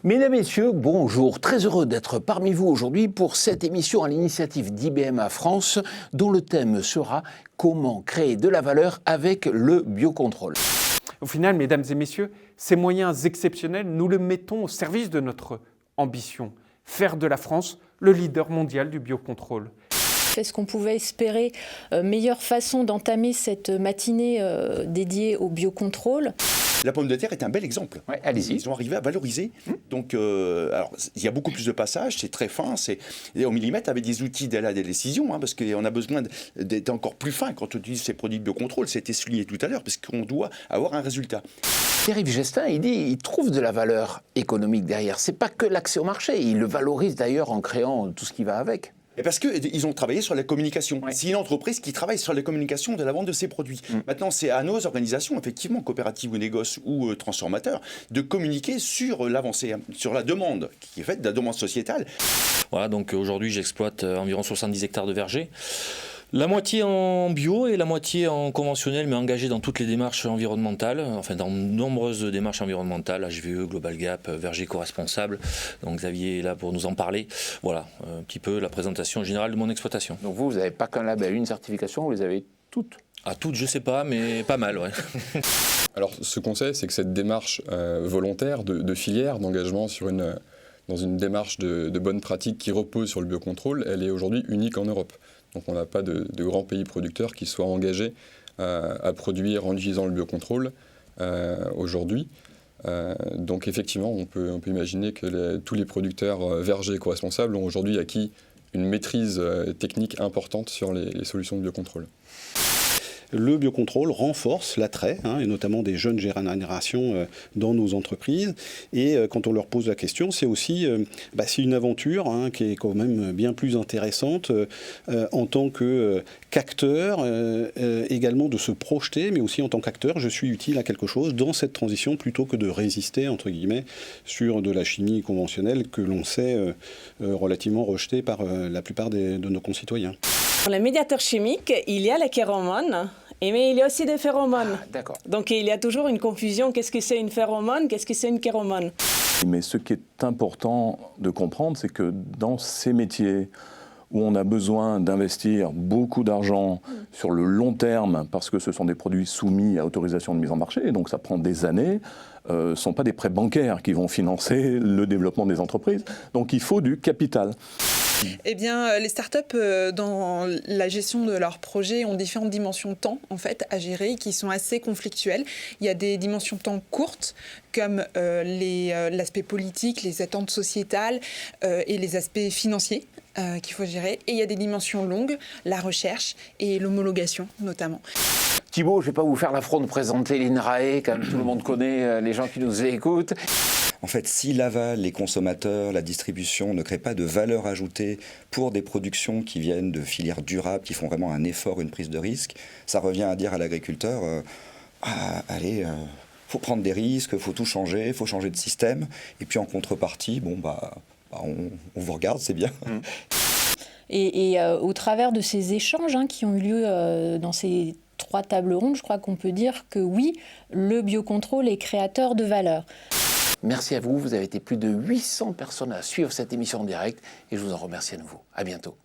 Mesdames, Messieurs, bonjour. Très heureux d'être parmi vous aujourd'hui pour cette émission à l'initiative d'IBMA France dont le thème sera « Comment créer de la valeur avec le biocontrôle ». Au final, mesdames et messieurs, ces moyens exceptionnels, nous les mettons au service de notre ambition, faire de la France le leader mondial du biocontrôle. Est-ce qu'on pouvait espérer meilleure façon d'entamer cette matinée dédiée au biocontrôle ? La pomme de terre est un bel exemple. Ouais, allez-y. Ils ont arrivé à valoriser. Donc, alors, il y a beaucoup plus de passages, c'est très fin, c'est au millimètre avec des outils d'aide à la décision, parce qu'on a besoin d'être encore plus fin quand on utilise ces produits de biocontrôle. C'était souligné tout à l'heure, parce qu'on doit avoir un résultat. Pierre-Yves Gestin, il trouve de la valeur économique derrière. C'est pas que l'accès au marché, il le valorise d'ailleurs en créant tout ce qui va avec. Et parce qu'ils ont travaillé sur la communication. Ouais. C'est une entreprise qui travaille sur la communication de la vente de ses produits. Maintenant, c'est à nos organisations, effectivement, coopératives ou négoces ou transformateurs, de communiquer sur l'avancée, sur la demande qui est faite, de la demande sociétale. Voilà, donc aujourd'hui, j'exploite environ 70 hectares de verger. La moitié en bio et la moitié en conventionnel, mais engagée dans toutes les démarches environnementales, enfin dans de nombreuses démarches environnementales, HVE, Global Gap, verger éco-responsable. Donc Xavier est là pour nous en parler. Voilà, un petit peu la présentation générale de mon exploitation. Donc vous n'avez pas qu'un label, une certification, vous les avez toutes. À toutes, je sais pas, mais pas mal, ouais. Alors ce qu'on sait, c'est que cette démarche volontaire de filière, d'engagement dans une démarche de bonne pratique qui repose sur le biocontrôle, elle est aujourd'hui unique en Europe. Donc on n'a pas de grands pays producteurs qui soient engagés à produire en utilisant le biocontrôle aujourd'hui. Donc effectivement, on peut imaginer que tous les producteurs vergers éco-responsables ont aujourd'hui acquis une maîtrise technique importante sur les solutions de biocontrôle. Le biocontrôle renforce l'attrait, et notamment des jeunes générations dans nos entreprises. Et quand on leur pose la question, c'est aussi c'est une aventure qui est quand même bien plus intéressante en tant que qu'acteur, également de se projeter, mais aussi en tant qu'acteur, je suis utile à quelque chose dans cette transition plutôt que de résister, entre guillemets, sur de la chimie conventionnelle que l'on sait relativement rejetée par la plupart de nos concitoyens. Pour les médiateurs chimiques, il y a les phéromones, mais il y a aussi des phéromones. D'accord. Donc il y a toujours une confusion, qu'est-ce que c'est une phéromone, qu'est-ce que c'est une chéromone. Mais ce qui est important de comprendre, c'est que dans ces métiers où on a besoin d'investir beaucoup d'argent sur le long terme, parce que ce sont des produits soumis à autorisation de mise en marché, et donc ça prend des années, ne sont pas des prêts bancaires qui vont financer le développement des entreprises. Donc il faut du capital. Eh bien, les startups, dans la gestion de leurs projets, ont différentes dimensions de temps, en fait, à gérer, qui sont assez conflictuelles. Il y a des dimensions de temps courtes, comme l'aspect politique, les attentes sociétales et les aspects financiers qu'il faut gérer. Et il y a des dimensions longues, la recherche et l'homologation, notamment. Thibaut, je ne vais pas vous faire l'affront de présenter l'INRAE, comme tout le monde connaît, les gens qui nous écoutent. En fait, si l'aval, les consommateurs, la distribution ne créent pas de valeur ajoutée pour des productions qui viennent de filières durables, qui font vraiment un effort, une prise de risque, ça revient à dire à l'agriculteur allez, faut prendre des risques, faut tout changer, faut changer de système. Et puis en contrepartie, on vous regarde, c'est bien. Et au travers de ces échanges qui ont eu lieu dans ces 3 tables rondes, je crois qu'on peut dire que oui, le biocontrôle est créateur de valeur. Merci à vous, vous avez été plus de 800 personnes à suivre cette émission en direct et je vous en remercie à nouveau. À bientôt.